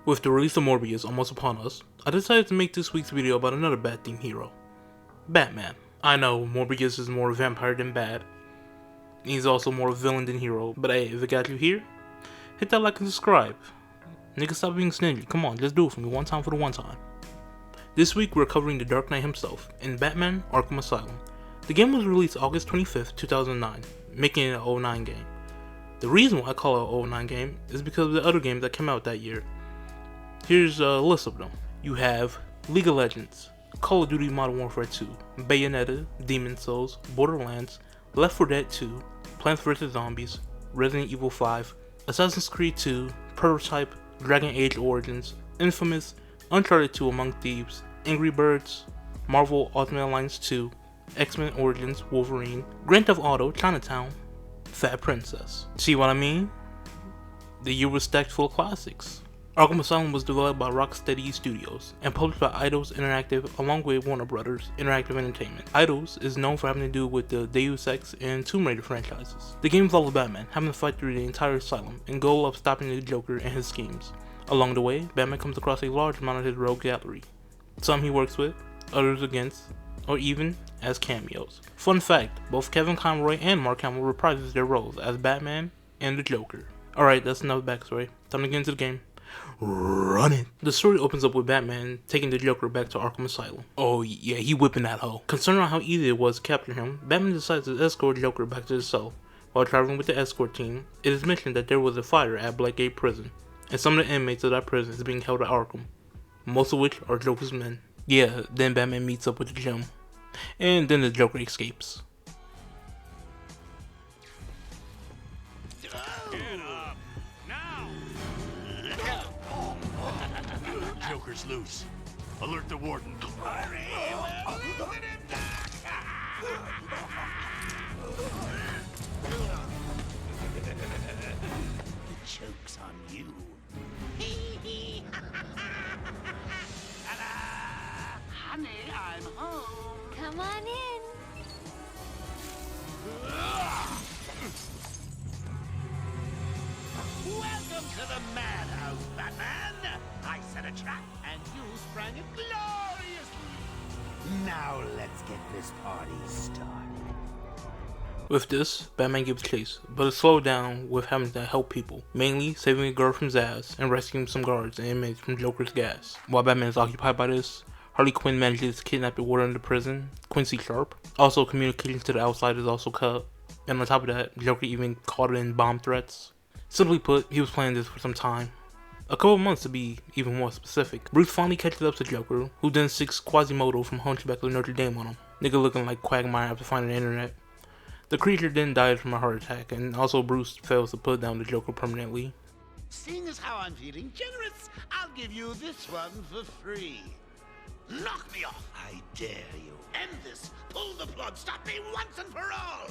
With the release of Morbius almost upon us, I decided to make this week's video about another bad themed hero, Batman. I know, Morbius is more vampire than bad. He's also more villain than hero, but hey, if it got you here, hit that like and subscribe. Nigga, stop being stingy. Come on, just do it for me one time for the one time. This week we're covering the Dark Knight himself in Batman Arkham Asylum. The game was released August 25th, 2009, making it an 09 game. The reason why I call it an 09 game is because of the other games that came out that year. Here's a list of them. You have League of Legends, Call of Duty Modern Warfare 2, Bayonetta, Demon's Souls, Borderlands, Left 4 Dead 2, Plants vs. Zombies, Resident Evil 5, Assassin's Creed 2, Prototype, Dragon Age Origins, Infamous, Uncharted 2 Among Thieves, Angry Birds, Marvel Ultimate Alliance 2, X-Men Origins, Wolverine, Grand Theft Auto, Chinatown, Fat Princess. See what I mean? The year was stacked full of classics. Arkham Asylum was developed by Rocksteady Studios and published by Eidos Interactive along with Warner Brothers Interactive Entertainment. Eidos is known for having to do with the Deus Ex and Tomb Raider franchises. The game follows Batman having to fight through the entire asylum in goal of stopping the Joker and his schemes. Along the way, Batman comes across a large amount of his rogue gallery. Some he works with, others against, or even as cameos. Fun fact, both Kevin Conroy and Mark Hamill reprises their roles as Batman and the Joker. Alright, that's enough backstory. Time to get into the game. Run it. The story opens up with Batman taking the Joker back to Arkham Asylum. Oh yeah, he whipping that hoe. Concerned on how easy it was to capture him, Batman decides to escort Joker back to his cell. While traveling with the escort team, it is mentioned that there was a fire at Blackgate Prison, and some of the inmates of that prison is being held at Arkham, most of which are Joker's men. Yeah, then Batman meets up with the Gem, and then the Joker escapes. Joker's loose. Alert the warden. Hurry! We're losing him! The joke's on you. Honey, I'm home. Come on in. Welcome to the madhouse, Batman. I set a trap, and you sprang it gloriously. Now let's get this party started. With this, Batman gives chase, but is slowed down with having to help people, mainly saving a girl from Zaz and rescuing some guards and inmates from Joker's gas. While Batman is occupied by this, Harley Quinn manages to kidnap the warden of the prison, Quincy Sharp. Also, communication to the outside is also cut, and on top of that, Joker even caught in bomb threats. Simply put, he was planning this for some time. A couple months to be even more specific. Bruce finally catches up to Joker, who then seeks Quasimodo from Hunchback of Notre Dame on him. Nigga looking like Quagmire after finding the internet. The creature then dies from a heart attack, and also Bruce fails to put down the Joker permanently. Seeing as how I'm feeling generous, I'll give you this one for free. Knock me off, I dare you. End this. Pull the plug. Stop me once and for all.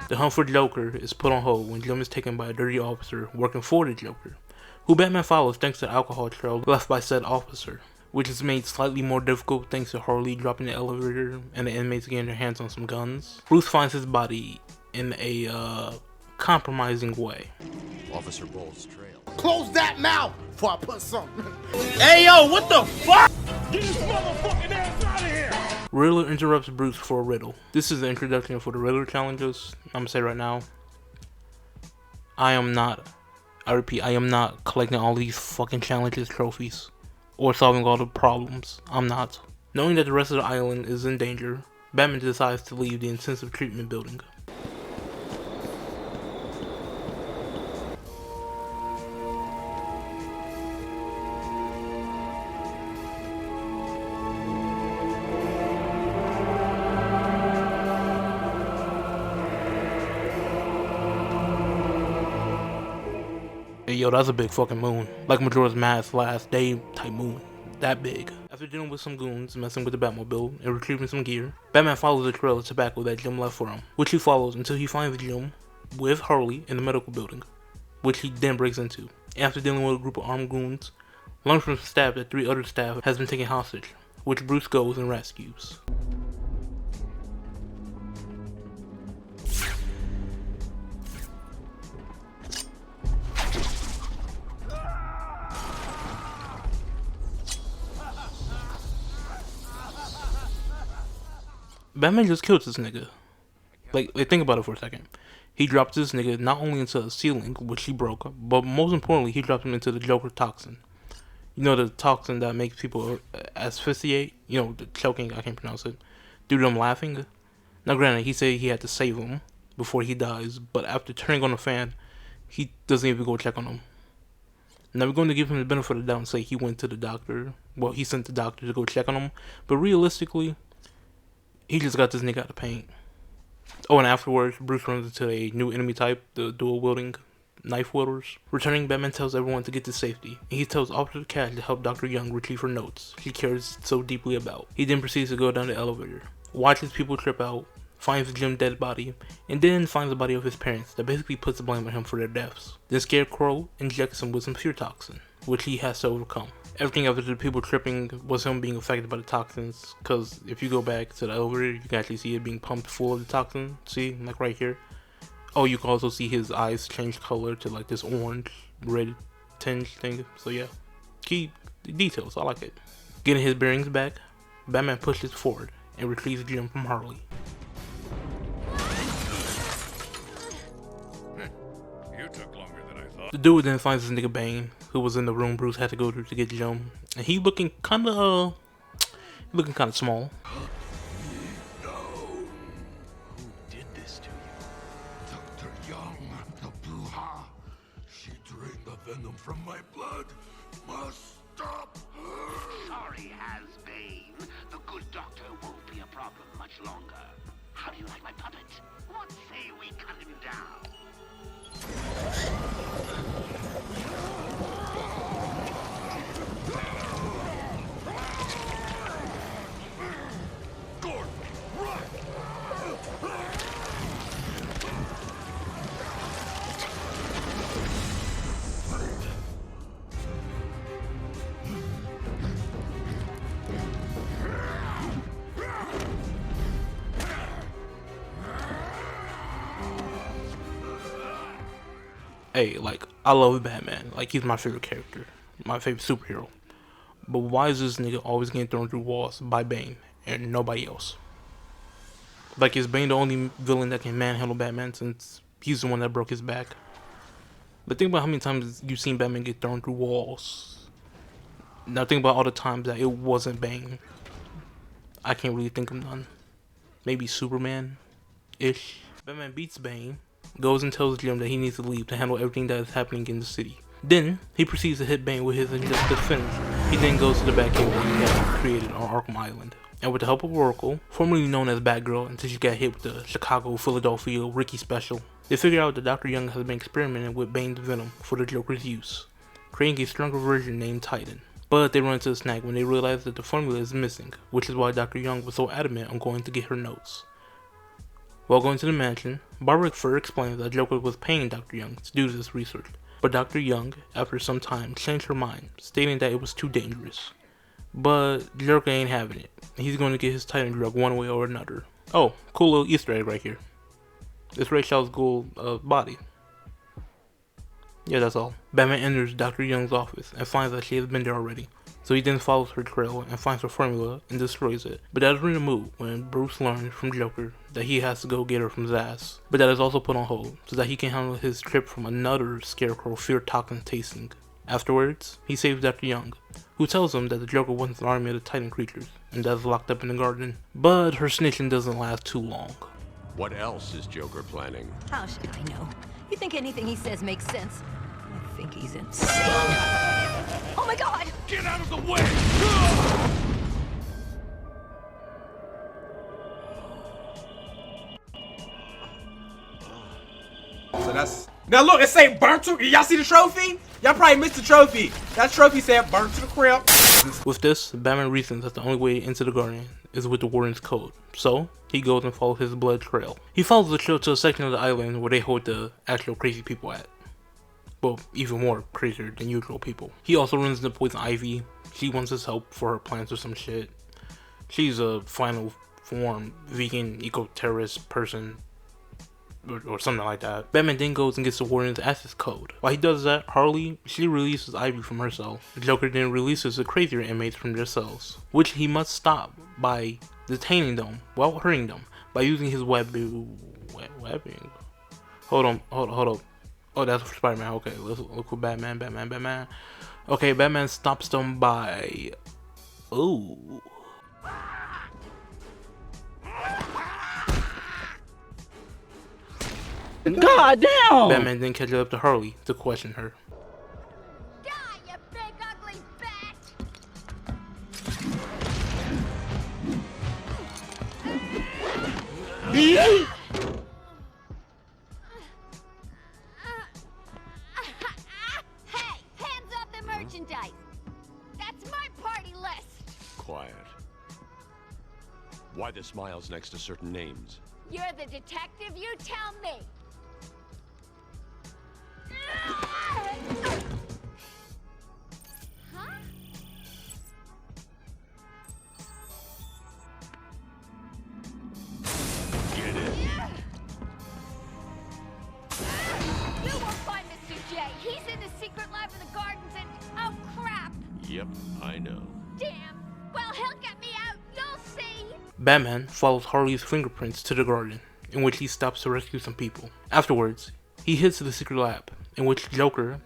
The hunt for Joker is put on hold when Jim is taken by a dirty officer working for the Joker, who Batman follows thanks to the alcohol trail left by said officer, which is made slightly more difficult thanks to Harley dropping the elevator and the inmates getting their hands on some guns. Bruce finds his body in a compromising way. Officer Ball's trail. Close that mouth before I put something. Hey, yo, what the fuck? Get this motherfucking ass out of here! Riddler interrupts Bruce for a riddle. This is the introduction for the Riddler challenges. I'm gonna say right now, I repeat, I am not collecting all these fucking challenges trophies or solving all the problems. I'm not. Knowing that the rest of the island is in danger, Batman decides to leave the intensive treatment building. Hey, yo, that's a big fucking moon. Like Majora's Mask's last day type moon. That big. After dealing with some goons, messing with the Batmobile, and retrieving some gear, Batman follows the trail of tobacco that Jim left for him, which he follows until he finds Jim with Harley in the medical building, which he then breaks into. After dealing with a group of armed goons, learns from staff that 3 other staff has been taken hostage, which Bruce goes and rescues. Batman just killed this nigga. Like, think about it for a second. He dropped this nigga not only into the ceiling, which he broke, but most importantly, he dropped him into the Joker toxin. You know, the toxin that makes people asphyxiate? You know, the choking, I can't pronounce it. Due to them laughing. Now granted, he said he had to save him before he dies, but after turning on the fan, he doesn't even go check on him. Now we're going to give him the benefit of the doubt and say he went to the doctor. Well, he sent the doctor to go check on him, but realistically, he just got this nigga out of paint. Oh, and afterwards, Bruce runs into a new enemy type, the dual-wielding knife wielders. Returning, Batman tells everyone to get to safety, and he tells Officer Cash to help Dr. Young retrieve her notes she cares so deeply about. He then proceeds to go down the elevator, watches people trip out, finds Jim's dead body, and then finds the body of his parents that basically puts the blame on him for their deaths. Then Scarecrow injects him with some fear toxin, which he has to overcome. Everything after the people tripping was him being affected by the toxins, because if you go back to the elevator, you can actually see it being pumped full of the toxin. See, like right here. Oh, you can also see his eyes change color to like this orange, red tinge thing. So yeah, key details, I like it. Getting his bearings back, Batman pushes forward and retrieves Jim from Harley. You took longer than I thought. The dude then finds this nigga Bane, who was in the room Bruce had to go to get Jim, and he looking kinda small. No. Who did this to you? Dr. Young, the Bruja. She drained the venom from my blood. Must stop her. Sorry, Has-Bane. The good doctor won't be a problem much longer. How do you like my puppet? What say we cut him down? Hey, like, I love Batman. Like, he's my favorite character. My favorite superhero. But why is this nigga always getting thrown through walls by Bane and nobody else? Like, is Bane the only villain that can manhandle Batman since he's the one that broke his back? But think about how many times you've seen Batman get thrown through walls. Now think about all the times that it wasn't Bane. I can't really think of none. Maybe Superman-ish. Batman beats Bane, goes and tells Jim that he needs to leave to handle everything that is happening in the city. Then, he proceeds to hit Bane with his injustice finish. He then goes to the Batcave that he had created on Arkham Island. And with the help of Oracle, formerly known as Batgirl until she got hit with the Chicago-Philadelphia Ricky special, they figure out that Dr. Young has been experimenting with Bane's venom for the Joker's use, creating a stronger version named Titan. But they run into a snag when they realize that the formula is missing, which is why Dr. Young was so adamant on going to get her notes. While going to the mansion, Barbara further explains that Joker was paying Dr. Young to do this research, but Dr. Young, after some time, changed her mind, stating that it was too dangerous. But Joker ain't having it, and he's going to get his Titan drug one way or another. Oh, cool little Easter egg right here. It's Ra's al Ghul's body. Yeah, that's all. Batman enters Dr. Young's office and finds that she has been there already. So he then follows her trail and finds her formula and destroys it. But that is removed when Bruce learns from Joker that he has to go get her from Zsasz. But that is also put on hold so that he can handle his trip from another Scarecrow fear toxin tasting. Afterwards, he saves Dr. Young, who tells him that the Joker wants an army of the Titan creatures and that is locked up in the garden. But her snitching doesn't last too long. What else is Joker planning? How should I know? You think anything he says makes sense? I think he's insane. Oh my god! Get out of the way! So that's now look, it say burnt to. Y'all see the trophy? Y'all probably missed the trophy. That trophy said burnt to the crib. With this, Batman reasons that the only way into the garden is with the Warden's code. So, he goes and follows his blood trail. He follows the trail to a section of the island where they hold the actual crazy people at. Well, even more crazier than usual people. He also runs into Poison Ivy. She wants his help for her plans or some shit. She's a final form vegan eco-terrorist person. or something like that. Batman then goes and gets the Warden's access code. While he does that, Harley, she releases Ivy from her cell. The Joker then releases the crazier inmates from their cells, which he must stop by detaining them while hurting them by using his webbing. Hold on. Oh, that's for Spider-Man. Okay, let's look for Batman. Okay, Batman stops them by... Ooh. God damn! Batman then catches up to Harley to question her. Die, you big ugly bat! Hey, hands off the merchandise! That's my party list! Quiet. Why the smiles next to certain names? You're the detective, you tell me! Huh? Get it. You won't find Mr. J. He's in the secret lab in the gardens and... Oh, crap! Yep, I know. Damn! Well, he'll get me out, you'll see! Batman follows Harley's fingerprints to the garden, in which he stops to rescue some people. Afterwards, he heads to the secret lab, in which Joker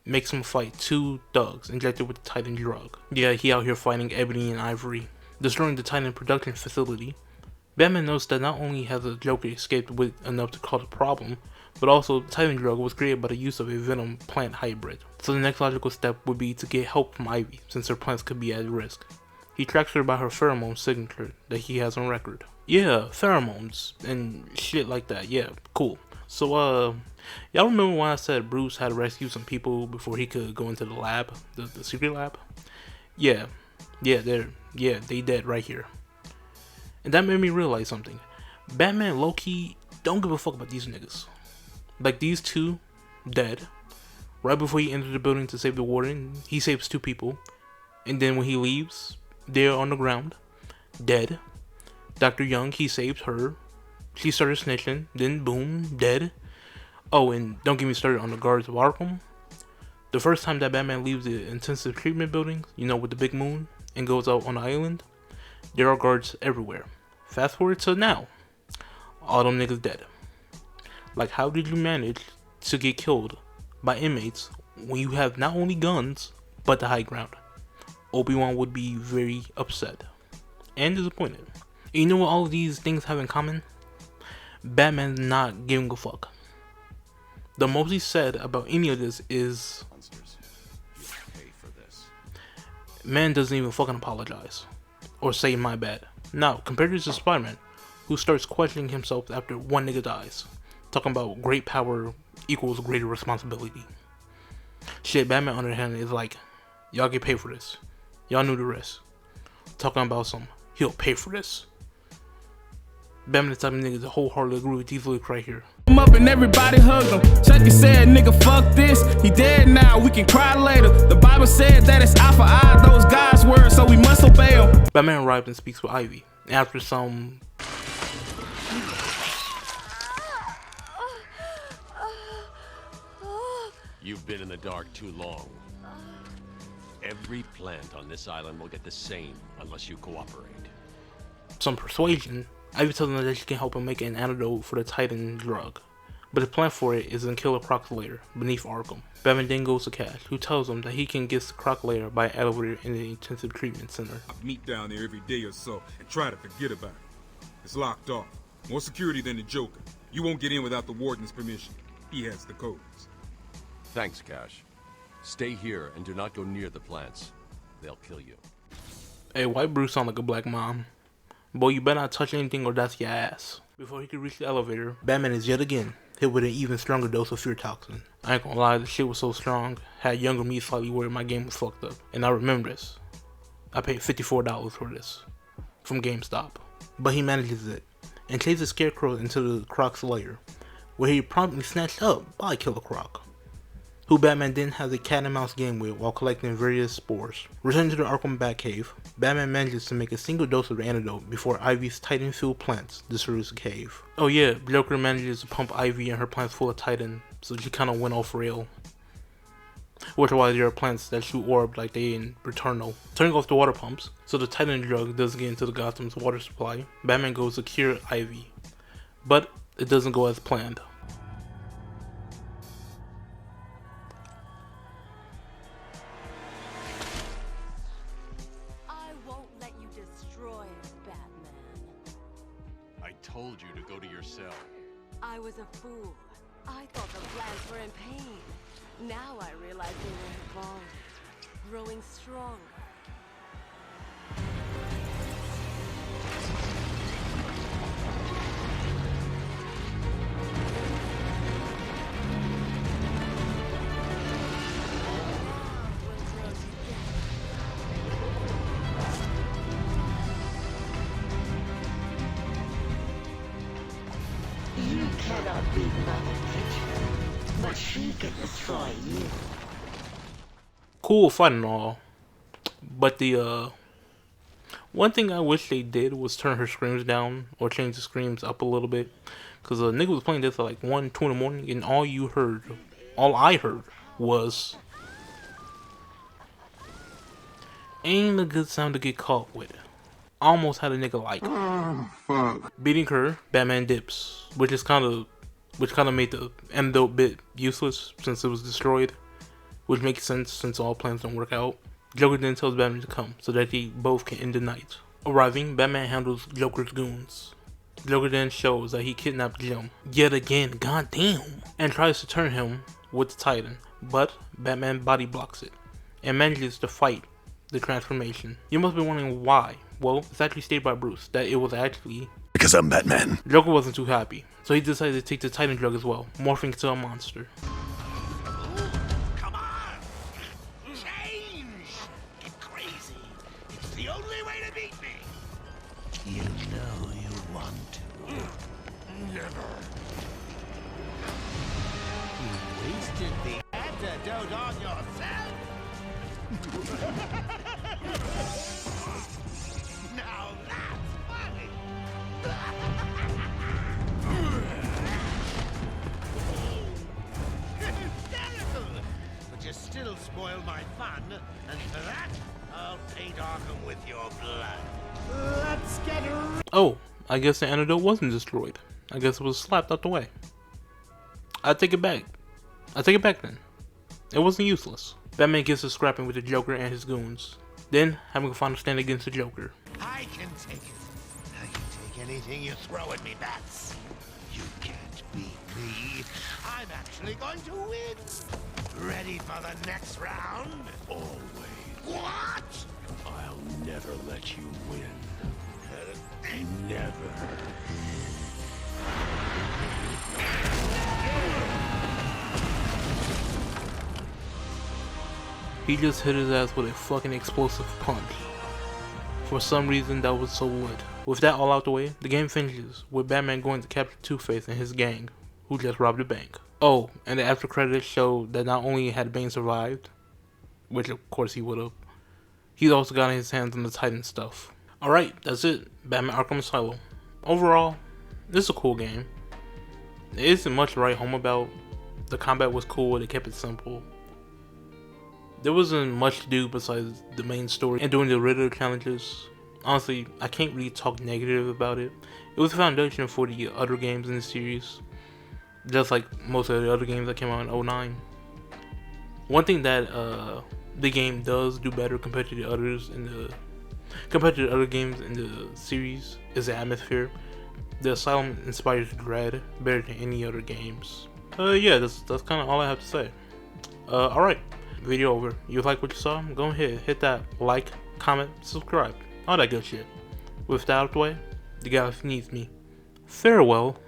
makes him fight two thugs injected with the Titan drug. Yeah, he out here fighting Ebony and Ivory, destroying the Titan production facility. Batman notes that not only has the Joker escaped with enough to cause a problem, but also the Titan drug was created by the use of a venom plant hybrid. So the next logical step would be to get help from Ivy, since her plants could be at risk. He tracks her by her pheromone signature that he has on record. Yeah, pheromones and shit like that. Yeah, cool. So, y'all remember when I said Bruce had to rescue some people before he could go into the lab, the secret lab? Yeah, they dead right here. And that made me realize something. Batman low-key don't give a fuck about these niggas. Like, these two dead. Right before he enters the building to save the Warden, he saves two people. And then when he leaves, they're on the ground, dead. Dr. Young, he saves her. She started snitching, then boom, dead. Oh, and don't get me started on the guards of Arkham. The first time that Batman leaves the intensive treatment building, you know, with the big moon, and goes out on the island, there are guards everywhere. Fast forward to now, all them niggas dead. Like, how did you manage to get killed by inmates when you have not only guns, but the high ground? Obi-Wan would be very upset and disappointed. And you know what all of these things have in common? Batman's not giving a fuck. The most he said about any of this is, man doesn't even fucking apologize or say my bad. Now, compared to Spider-Man, who starts questioning himself after one nigga dies, talking about great power equals greater responsibility. Shit, Batman on the other hand is like, y'all get paid for this. Y'all knew the rest. Talking about some, he'll pay for this. Batman the type of nigga to wholeheartedly agree with these lyrics right here. Him up and everybody hugged him. Chucky said, nigga, fuck this. He dead now, we can cry later. The Bible said that it's eye for eye, those God's words, so we must obey him. Batman arrives and speaks with Ivy. After some... You've been in the dark too long. Every plant on this island will get the same unless you cooperate. some persuasion, Ivy tells him that she can help him make an antidote for the Titan drug. But his plan for it is in Killer Croc's lair beneath Arkham. Batman then goes to Cash, who tells him that he can get to Croc lair by an elevator in the intensive treatment center. I meet down there every day or so and try to forget about it. It's locked off. More security than the Joker. You won't get in without the Warden's permission. He has the codes. Thanks, Cash. Stay here and do not go near the plants. They'll kill you. Hey, white Bruce sound like a black mom. Boy, you better not touch anything or that's your ass. Before he could reach the elevator, Batman is yet again hit with an even stronger dose of fear toxin. I ain't gonna lie, the shit was so strong, had younger me slightly worried my game was fucked up. And I remember this. I paid $54 for this from GameStop. But he manages it and chases Scarecrow into the Croc's lair, where he promptly snatched up by Killer Croc. who Batman then has a cat and mouse game with while collecting various spores. Returning to the Arkham Batcave, Batman manages to make a single dose of the antidote before Ivy's Titan-filled plants destroys the cave. Oh yeah, Joker manages to pump Ivy and her plants full of Titan, so she kinda went off rail. Which is why there are plants that shoot orb like they in Returnal. Turning off the water pumps, so the Titan drug doesn't get into the Gotham's water supply, Batman goes to cure Ivy. But it doesn't go as planned. I won't let you destroy it, Batman. I told you to go to your cell. I was a fool. I thought the plants were in pain. Now I realize they were evolving, growing stronger. You cannot beat Mother Nature, but she can destroy you. Cool fight and all, but the one thing I wish they did was turn her screams down or change the screams up a little bit, cause a nigga was playing this at like 1, 2 in the morning, and all I heard was ain't a good sound to get caught with. Almost had a nigga like beating her. Batman dips, which kind of made the antidote bit useless since it was destroyed, which makes sense since all plans don't work out. Joker then tells Batman to come so that they both can end the night. Arriving, Batman handles Joker's goons. Joker then shows that he kidnapped Jim yet again, goddamn, and tries to turn him with the Titan, but Batman body blocks it and manages to fight the transformation. You must be wondering why. Well, it's actually stated by Bruce that it was actually Because I'm Batman. Joker wasn't too happy, so he decided to take the Titan drug as well, morphing into a monster. Come on! Change! Get crazy! It's the only way to beat me! You know you want to. Never. You wasted the antidote on yourself? Now that's funny! Hysterical! But you still spoil my fun, and for that, I'll paint Arkham with your blood. Let's get Oh, I guess the antidote wasn't destroyed. I guess it was slapped out the way. I take it back. I take it back then. It wasn't useless. Batman gets to scrapping with the Joker and his goons, then having a final stand against the Joker. I can take it. I can take anything you throw at me, Bats. You can't beat me. I'm actually going to win. Ready for the next round? Always. What? I'll never let you win. Never. He just hit his ass with a fucking explosive punch. For some reason that was so lit. With that all out the way, the game finishes with Batman going to capture Two-Face and his gang, who just robbed a bank. Oh, and the after credits show that not only had Bane survived, which of course he would have, he's also got his hands on the Titan stuff. Alright, that's it. Batman Arkham Asylum. Overall, this is a cool game. There isn't much to write home about. The combat was cool, they kept it simple. There wasn't much to do besides the main story and doing the Riddler challenges. Honestly, I can't really talk negative about it. It was a foundation for the other games in the series, just like most of the other games that came out in 2009. One thing that the game does do better compared to the others other games in the series is the atmosphere. The Asylum inspires dread better than any other games. Yeah, that's kind of all I have to say. Alright, video over. You like what you saw? Go ahead, hit that like, comment, subscribe, all that good shit. With that out of the way, the galaxy needs me. Farewell.